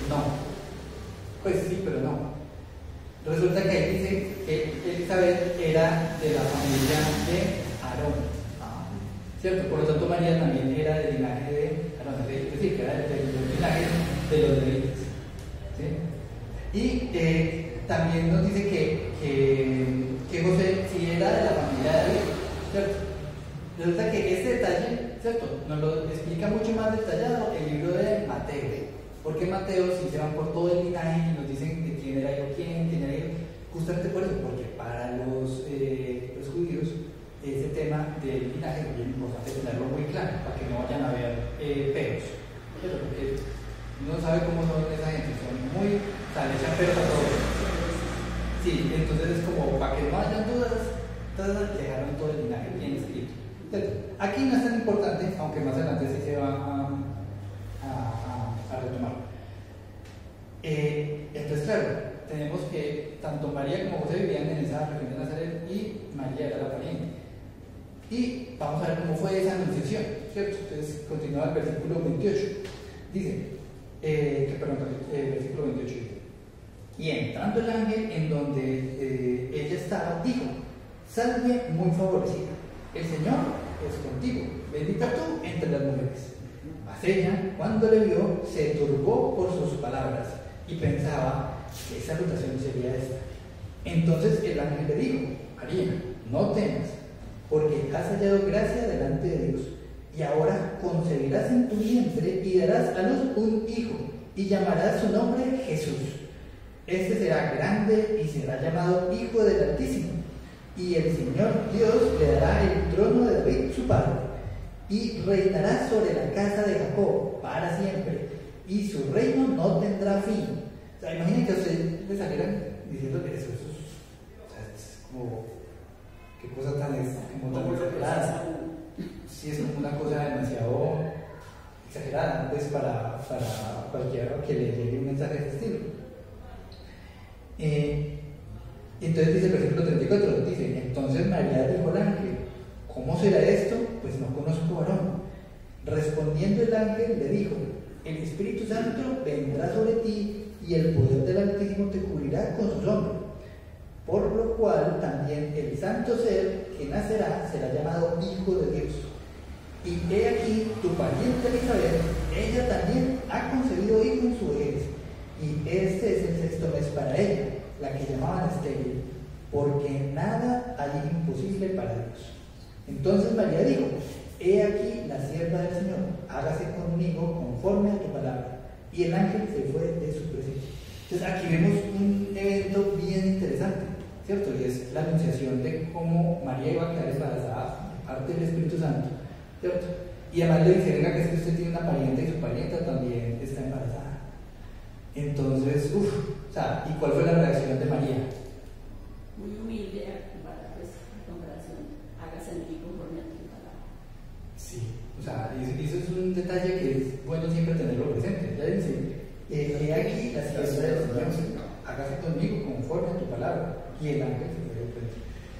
No, pues sí, pero no. Resulta que ahí dice que Elizabeth era de la familia de Aarón, ¿cierto? Por lo tanto María también era del linaje de Aarón, es decir, que era del linaje de los levitas, ¿sí? Y también nos dice que José sí era de la familia de David, ¿cierto? Resulta que ese detalle, ¿cierto?, nos lo explica mucho más detallado el libro de Mateo. Porque Mateo sí se van por todo el linaje y nos dicen de quién era hijo quién era hijo. Justamente por eso, porque para los judíos ese tema del linaje es bien importante tenerlo muy claro, para que no vayan a ver peros. Pero porque uno sabe cómo son esa gente, son muy, les echan peros a todos. Sí, entonces es como para que no hayan dudas, entonces dejaron todo el linaje bien escrito. Entonces, aquí no es tan importante, aunque más adelante sí se va a retomar. Entonces, claro, tenemos que tanto María como José vivían en esa región de Nazaret y María era la pariente. Y vamos a ver cómo fue esa anunciación, ¿cierto? Entonces, continúa el versículo 28. Dice, versículo 28 dice: y entrando el ángel en donde ella estaba, dijo: salve muy favorecida, el Señor es contigo, bendita tú entre las mujeres. Mas ella, cuando le vio, se turbó por sus palabras y pensaba qué salutación sería esta. Entonces el ángel le dijo: María, no temas, porque has hallado gracia delante de Dios, y ahora concebirás en tu vientre y darás a luz un hijo, y llamarás su nombre Jesús. Este será grande y será llamado Hijo del Altísimo, y el Señor Dios le dará el trono de David su padre, y reinará sobre la casa de Jacob para siempre, y su reino no tendrá fin. O sea, imaginen que a ustedes les salieran diciéndole eso. O sea, es como, qué cosa tan exagerada. Sí, es como una cosa demasiado exagerada, pues, para cualquiera que le llegue un mensaje de este estilo. Entonces dice el versículo 34, dice: entonces María dijo al ángel: ¿cómo será esto? Pues no conozco varón. Respondiendo el ángel le dijo: el Espíritu Santo vendrá sobre ti, y el poder del Altísimo te cubrirá con su sombra. Por lo cual también el santo ser que nacerá será llamado Hijo de Dios. Y he aquí tu pariente Elizabeth, ella también ha concebido hijo en su vejez, y este es el sexto mes para ella, la que llamaban estéril, porque nada hay imposible para Dios. Entonces María dijo: he aquí la sierva del Señor, hágase conmigo conforme a tu palabra. Y el ángel se fue de su presencia. Entonces aquí vemos un evento bien interesante, ¿cierto? Y es la anunciación de cómo María iba a quedar embarazada de parte del Espíritu Santo, ¿cierto? Y además le dice: venga, que es que usted tiene una pariente y su parienta también está embarazada. Entonces, o sea, ¿y cuál fue la reacción de María? Muy humilde, para pues, comparación, hágase en mí conforme a tu palabra. Sí, o sea, eso es un detalle que es bueno siempre tenerlo presente. Ya dice: he aquí la sierva del Señor, hágase conmigo conforme a tu palabra. Y el ángel se fue de frente.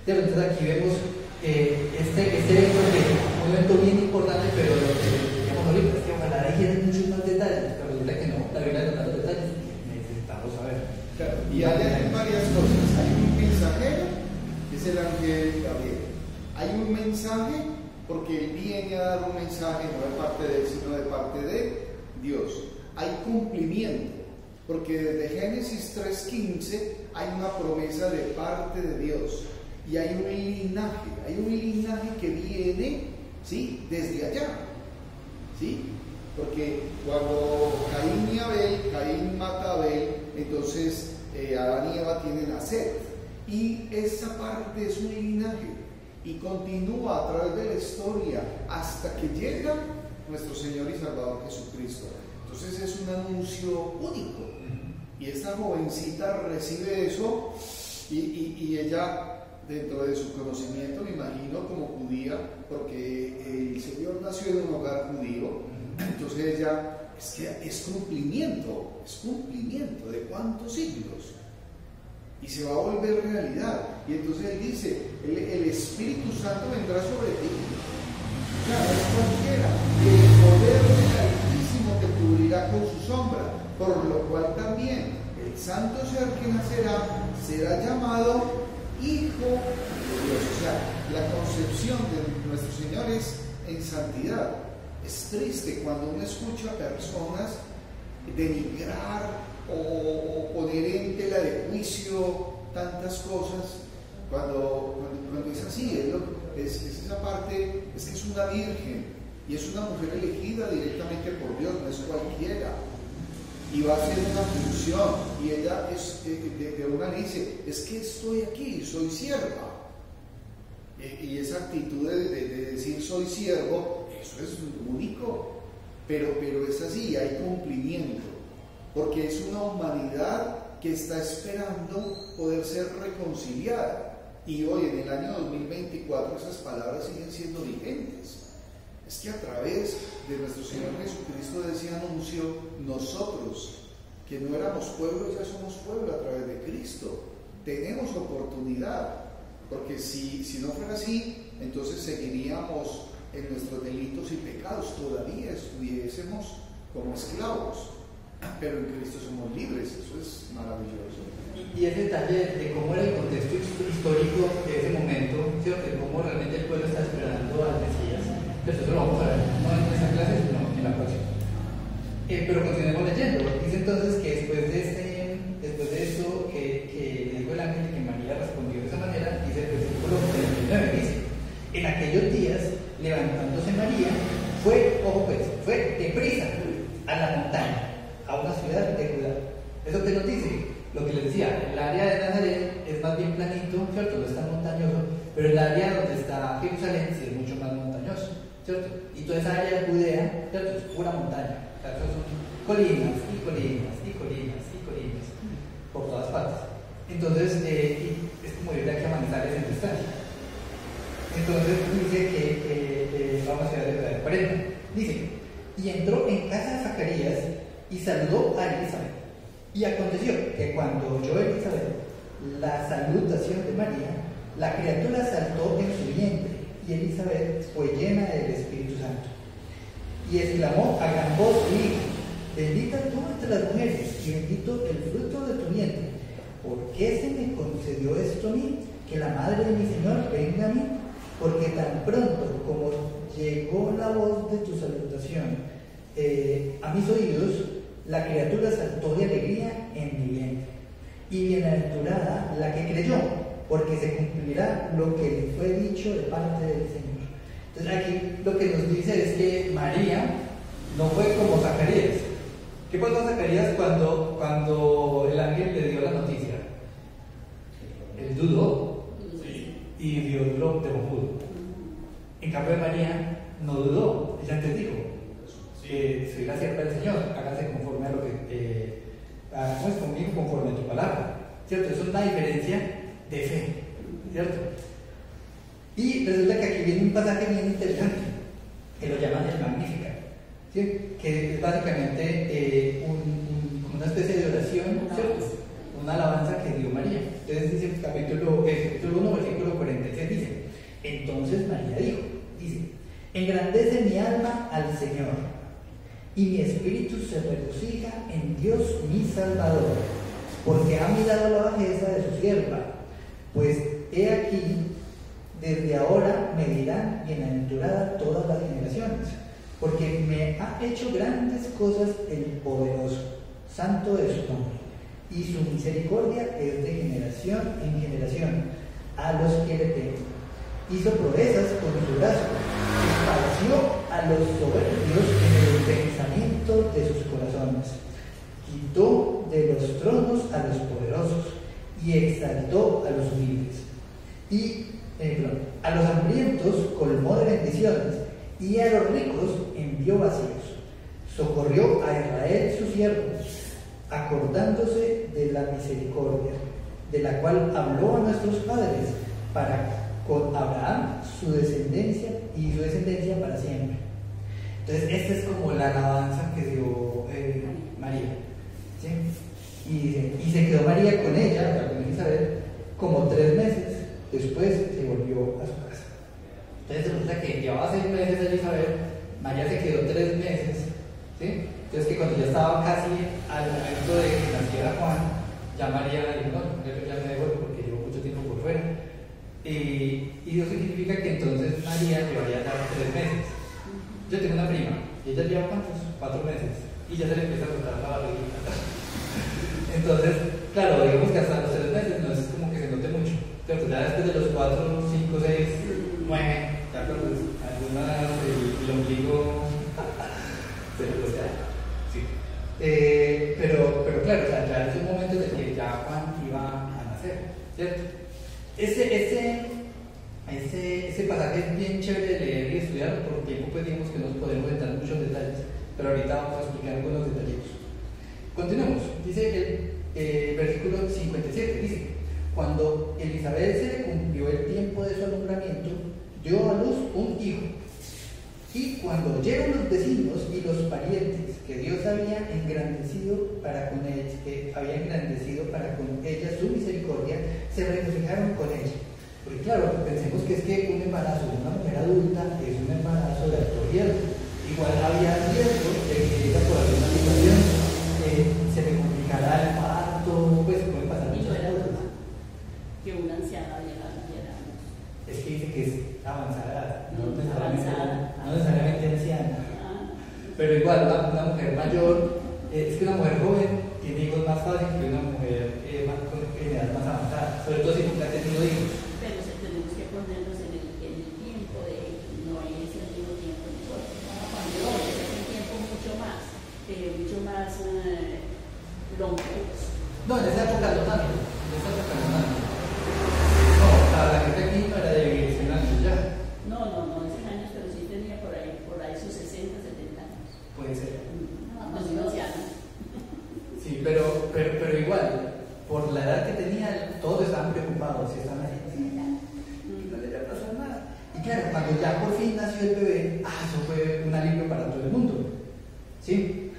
Entonces aquí vemos este evento, que es un evento bien importante, pero lo que digamos ahorita es que ojalá dijeran muchos más detalles, pero resulta que no, la Biblia no da los detalles que necesitamos saber. Claro, y hay varias cosas. Hay un mensajero, que es el ángel Gabriel. Hay un mensaje, porque él viene a dar un mensaje no de parte de él, sino de parte de Dios. Hay cumplimiento, porque desde Génesis 3:15 hay una promesa de parte de Dios. Y hay un linaje que viene, ¿sí?, desde allá, ¿sí? Porque cuando Caín mata a Abel, entonces Adán y Eva tienen a Set, y esa parte es un linaje, y continúa a través de la historia hasta que llega nuestro Señor y Salvador Jesucristo. Entonces es un anuncio único, y esta jovencita recibe eso, y ella, dentro de su conocimiento, me imagino, como judía, porque el Señor nació en un hogar judío, entonces ella, es que es cumplimiento de cuántos siglos, y se va a volver realidad. Y entonces él dice: el Espíritu Santo vendrá sobre ti. Claro, es cualquiera, y el poder del Altísimo te cubrirá con su sombra, por lo cual también el santo ser que nacerá será llamado Hijo de Dios. O sea, la concepción de nuestro Señor es en santidad. Es triste cuando uno escucha a personas denigrar o poner en tela de juicio tantas cosas, cuando es así. Es esa parte, es que es una virgen y es una mujer elegida directamente por Dios, no es cualquiera. Y va a hacer una función, y ella de una dice: es que estoy aquí, soy sierva. Y esa actitud de decir soy siervo, eso es único, pero es así, hay cumplimiento, porque es una humanidad que está esperando poder ser reconciliada. Y hoy, en el año 2024, esas palabras siguen siendo vigentes. Es que a través de nuestro Señor Jesucristo, de ese anuncio, nosotros, que no éramos pueblo, ya somos pueblo a través de Cristo. Tenemos oportunidad, porque si no fuera así, entonces seguiríamos en nuestros delitos y pecados, todavía estuviésemos como esclavos, pero en Cristo somos libres. Eso es maravilloso. Y ese detalle de cómo era el contexto histórico de ese momento, ¿cierto? De cómo realmente el pueblo está esperando al Mesías. Pues eso lo vamos a ver, no en esta clase, sino en la próxima. Pero continuemos leyendo. Dice entonces que después de esto que le dijo el ángel que María respondió de esa manera, dice el versículo 39, dice: en aquellos días, levantándose María, fue deprisa a la montaña, a una ciudad de Judá. ¿Eso qué nos dice? Lo que les decía, el área de Nazaret es más bien planito, ¿cierto? No es tan montañoso, pero el área donde está Jerusalén sí es mucho más montañoso, ¿cierto? Y toda esa área de Judea, ¿cierto? Es pura montaña. O sea, son colinas y colinas y colinas y colinas por todas partes. Entonces, es como ir de aquí a Manizales en distancia. Entonces dice que vamos a ver de 40. Dice: y entró en casa de Zacarías y saludó a Elizabeth. Y aconteció que cuando oyó Elizabeth la salutación de María, la criatura saltó en su vientre, y Elizabeth fue llena del Espíritu Santo. Y exclamó a gran voz y dijo: bendita tú entre las mujeres, y bendito el fruto de tu vientre. ¿Por qué se me concedió esto a mí, que la madre de mi Señor venga a mí? Porque tan pronto como llegó la voz de tu salutación a mis oídos, la criatura saltó de alegría en mi vientre. Y bienaventurada la que creyó, porque se cumplirá lo que le fue dicho de parte del Señor. Entonces aquí lo que nos dice es que María no fue como Zacarías. ¿Qué pasó a Zacarías cuando el ángel le dio la noticia? Él dudó y Dios lo dejó. En cambio de María no dudó, ella antes dijo: soy la sierva del Señor, hágase conforme a lo que hagamos conmigo conforme a tu palabra, ¿cierto? Eso es una diferencia de fe, ¿cierto? Y resulta que aquí viene un pasaje bien interesante, que lo llaman el Magnificat, ¿sí? Que es básicamente una especie de oración, ¿cierto? Una alabanza que dio María. Entonces dice el capítulo 1, versículo 46, dice: entonces María dice: engrandece mi alma al Señor, y mi espíritu se regocija en Dios mi Salvador, porque ha mirado la bajeza de su sierva. Pues he aquí, desde ahora me dirán bienaventurada todas las generaciones, porque me ha hecho grandes cosas el poderoso, santo es su nombre, y su misericordia es de generación en generación a los que le temen. Hizo proezas con su brazo, esparció a los soberbios en el pensamiento de sus corazones, quitó de los tronos a los poderosos y exaltó a los humildes. Y a los hambrientos colmó de bendiciones, y a los ricos envió vacíos. Socorrió a Israel su siervo, acordándose de la misericordia, de la cual habló a nuestros padres, para con Abraham su descendencia y su descendencia para siempre. Entonces esta es como la alabanza que dio María, ¿sí? Y se quedó María con ella, con Elizabeth, como 3 meses. Después se volvió a su casa. Entonces resulta que llevaba 6 meses Elizabeth, María se quedó 3 meses, ¿sí? Entonces que cuando ya estaba casi al momento de que naciera Juan, ya María dijo: no, yo ya me devuelvo porque llevo mucho tiempo por fuera. Y eso significa que entonces María llevaría ya 3 meses. Yo tengo una prima, y ella lleva ¿cuántos? 4 meses, y ya se le empieza a cortar la barriguita. Entonces, claro, digamos que hasta los 3 meses no es como que se note mucho, pero ya después de los 4, 5, 6, 9, ya pues, algunas el ombligo se le postea. Sí. Pero claro, o sea, ya es un momento en el que ya Juan iba a nacer, ¿cierto? Ese pasaje es bien chévere de leer y estudiar. Por tiempo pues digamos que no podemos entrar en muchos detalles, pero ahorita vamos a explicar algunos detallitos. Continuemos. Dice versículo 57, dice: cuando Elizabeth se le cumplió el tiempo de su alumbramiento, dio a luz un hijo. Y cuando oyeron los vecinos y los parientes que Dios había engrandecido para con ella su misericordia, se regocijaron con ella. Porque claro, pensemos que es que un embarazo de una mujer adulta es un embarazo de alto riesgo. Igual había riesgo de que ella por alguna situación se le complicara el parto, pues puede pasar muchas cosas. Que una anciana llegara. Es que dice que es avanzada, no Avanzada. necesariamente anciana. Pero igual, una mujer mayor, es que una mujer joven tiene hijos más fácil que una mujer en edad más avanzada, sobre todo si nunca ha tenido hijos. Pero tenemos que ponernos en el tiempo de no es el mismo tiempo de nosotros. Cuando es un tiempo mucho más longevo. No, en esa época no tanto. No, la gente aquí no era de 100 años ya. No, 100 años, pero sí tenía por ahí sus 60, 70 años. Puede ser. No es un anciano. Sí, pero igual, por la edad que tenían, todos estaban preocupados. Si estaban así, no le iba a pasar nada. Y claro, cuando ya por fin nació el bebé, eso fue un alivio para todo el mundo. ¿Sí?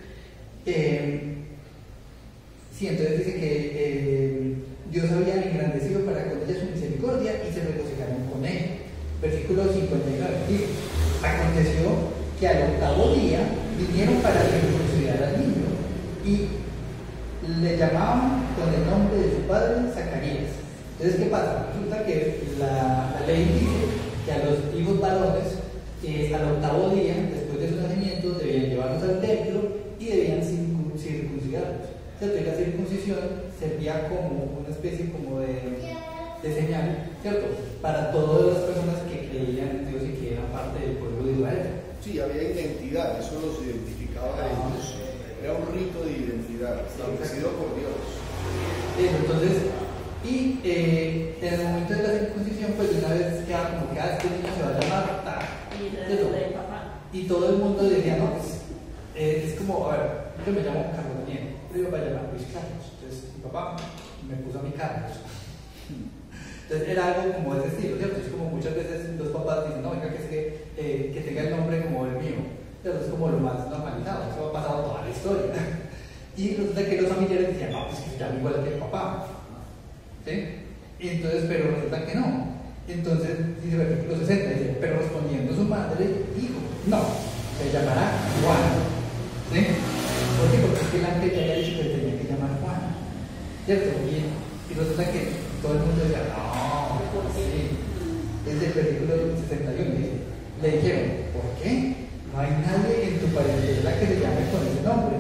Sí, entonces dice que Dios había engrandecido para con ella su misericordia y se regocijaron con ella. Versículo 59 dice: aconteció que al octavo día vinieron para circuncidar al niño y le llamaban con el nombre de su padre Zacarías. Entonces, ¿qué pasa? Resulta que la ley dice que a los hijos varones al octavo día, después de su nacimiento, debían llevarlos al templo y debían circuncidarlos. ¿Cierto? Y la circuncisión servía como una especie como de señal, ¿cierto? Para todas las personas que creían en Dios y que eran parte del pueblo de Israel. Sí, había identidad, eso los identificaba a ellos. Era un rito de identidad establecido por Dios. Eso, entonces, y en el momento de la circuncisión, pues de una vez queda como que este niño se va a llamar y todo el mundo decía, no, pues es como, a ver, yo me llamo Carlos Daniel, pero yo me voy a llamar Luis Carlos. Entonces mi papá me puso a mi Carlos. Entonces era algo como de ese estilo, ¿cierto? Es como muchas veces los papás dicen, no, venga, que es que tenga el nombre como el mío. Pero es como lo más normalizado, eso ha pasado toda la historia. Y resulta que los familiares decían, no, pues que se llama igual que el papá. ¿Sí? Y entonces, pero resulta que no. Entonces, dice el versículo 60, dice, pero respondiendo su madre, dijo, no, se llamará Juan. ¿Sí? ¿Por qué? Porque es que el ángel ya había dicho que se tenía que llamar Juan. ¿Cierto? Y resulta que todo el mundo decía, no, sí. Desde el versículo 61 dice, le dijeron, ¿por qué? No hay nadie en tu parentela que se llame con ese nombre.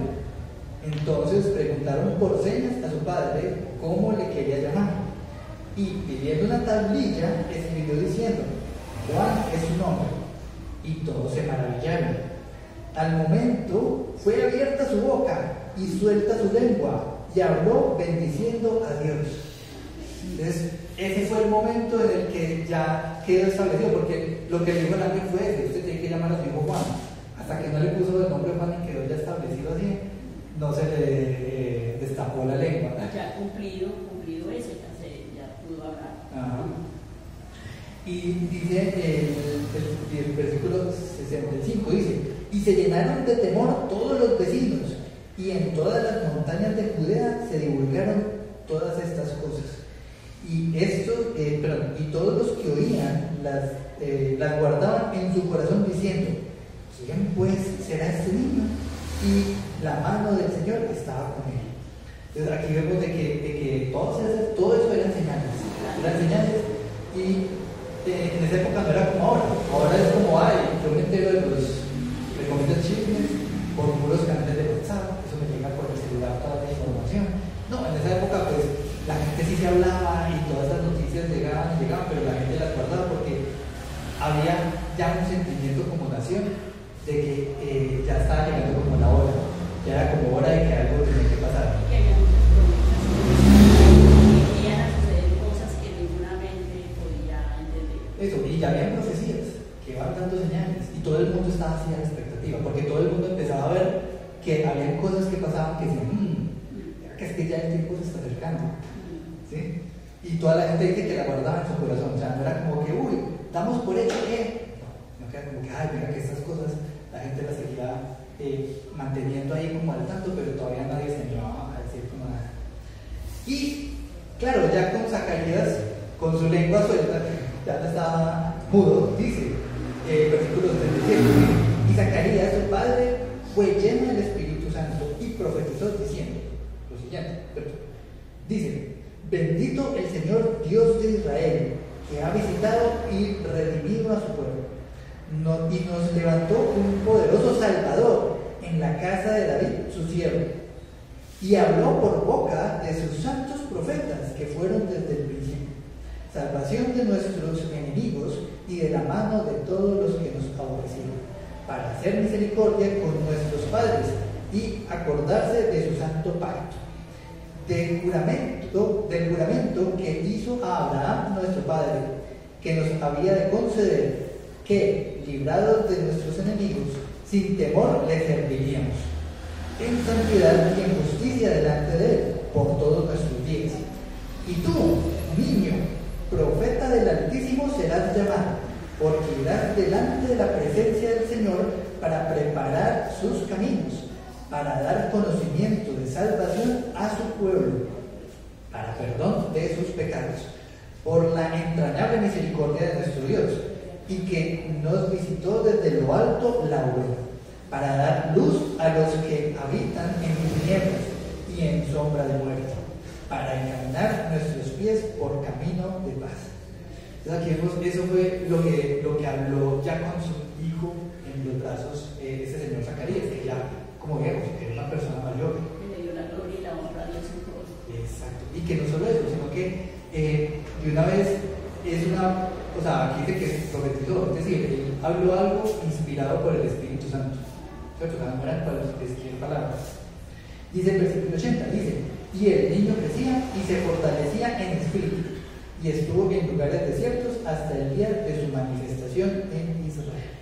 Entonces preguntaron por señas a su padre cómo le quería llamar. Y pidiendo una tablilla, escribió diciendo, Juan es su nombre. Y todos se maravillaron. Al momento fue abierta su boca y suelta su lengua, y habló bendiciendo a Dios. Entonces, ese fue el momento en el que ya quedó establecido, porque lo que le dijo el ángel fue ese: usted tiene que llamar a su hijo Juan. Hasta que no le puso el nombre Juan y quedó ya establecido así, no se le destapó la lengua. Ya cumplido ese, ya pudo hablar. Ajá. Y dice el versículo 65, dice, y se llenaron de temor todos los vecinos, y en todas las montañas de Judea se divulgaron todas estas cosas. Y todos los que oían las guardaban en su corazón diciendo, ¿quién pues será este niño? Y la mano del Señor estaba con él. Entonces aquí vemos de que todo eso eran señales. Y en esa época no era como ahora es como, yo me entero me comento chismes por puros canales de WhatsApp, eso me llega por el celular toda la información. No, en esa época pues la gente sí se hablaba y todas esas noticias llegaban, pero la gente las guardaba porque había ya un sentimiento como nación de que ya estaba llegando como la hora, ya era como hora de que algo tenía que pasar. Que había muchas promesas, que iban a suceder cosas que ninguna mente podía entender. Eso, y ya habían profecías que van dando señales y todo el mundo estaba así a la expectativa, porque todo el mundo empezaba a ver que habían cosas que pasaban que decían, que es que ya el tiempo se está acercando, ¿sí? Y toda la gente dice que la guardaba en su corazón, o sea, no era como que, uy, damos por hecho que, no queda como que, ay, mira que estas cosas la gente las seguía manteniendo ahí como al tanto, pero todavía nadie se animaba a decir como nada. Y claro, ya con Zacarías, con su lengua suelta, ya no estaba mudo, dice, versículo 37, y Zacarías, su padre, fue lleno del Espíritu Santo y profetizó diciendo lo siguiente, dice, bendito el Señor Dios de Israel, que ha visitado y redimido a su pueblo, y nos levantó un poderoso Salvador en la casa de David, su siervo, y habló por boca de sus santos profetas que fueron desde el principio, salvación de nuestros enemigos y de la mano de todos los que nos aborrecieron, para hacer misericordia con nuestros padres y acordarse de su santo pacto, del juramento que hizo a Abraham nuestro padre, que nos había de conceder que, librados de nuestros enemigos, sin temor le serviríamos, en santidad y en justicia delante de él, por todos nuestros días. Y tú, niño, profeta del Altísimo, serás llamado, porque irás delante de la presencia del Señor para preparar sus caminos, para dar conocimiento de salvación a su pueblo, para perdón de sus pecados, por la entrañable misericordia de nuestro Dios, y que nos visitó desde lo alto la aurora, para dar luz a los que habitan en tinieblas y en sombra de muerte, para encaminar nuestros pies por camino de paz. Entonces aquí vemos, eso fue lo que habló ya con su hijo en los brazos, ese señor Zacarías, que ya, como vemos, que era una persona mayor. Que le dio la gloria y la honra a Dios en todo. Exacto. Y que no solo eso, sino que de una vez es una, o sea, aquí dice que se profetizó, es decir, él habló algo inspirado por el Espíritu Santo, ¿cierto? O sea, no eran palabras. Dice el versículo 80, dice, y el niño crecía y se fortalecía en espíritu, y estuvo en lugares desiertos hasta el día de su manifestación en Israel.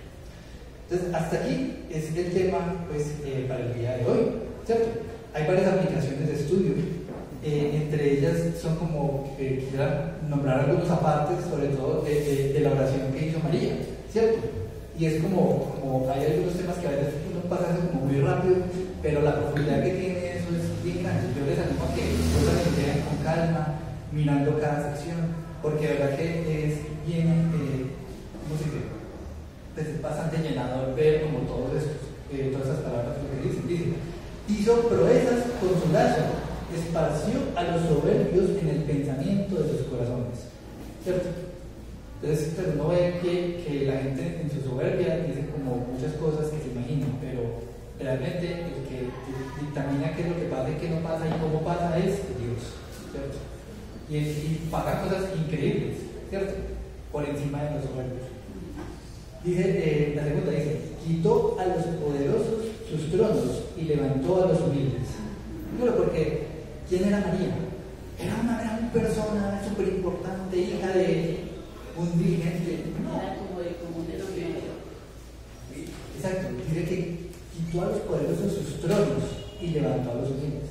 Entonces, hasta aquí es el tema, pues, para el día de hoy, ¿cierto? Hay varias aplicaciones de estudio. Entre ellas son como, quisiera nombrar algunos apartes, sobre todo de la oración que hizo María, ¿cierto? Y es como hay algunos temas que a veces uno pasa como muy rápido, pero la profundidad que tiene eso es bien grande. Yo les animo a que ustedes se queden con calma, mirando cada sección, porque de verdad que es bien, ¿cómo se dice? Pues es bastante llenador ver como todas esas palabras que dicen. Hizo proezas con su brazo, esparció a los soberbios en el pensamiento de sus corazones, ¿cierto? Entonces, pues uno ve que la gente en su soberbia dice como muchas cosas que se imaginan, pero realmente el que dictamina qué es lo que pasa y qué no pasa y cómo pasa es Dios, ¿cierto? Y pasa cosas increíbles, ¿cierto? Por encima de los soberbios. Dice, la segunda dice, quitó a los poderosos sus tronos y levantó a los humildes. Claro, porque ¿quién era María? Era una gran persona, súper importante, hija de un dirigente. No. Era como un denominador. Exacto, dice que quitó a los poderosos sus tronos y levantó a los humildes.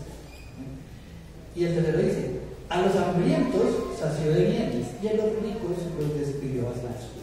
Y el tercero dice, a los hambrientos sació de bienes y a los ricos los despidió a slazos.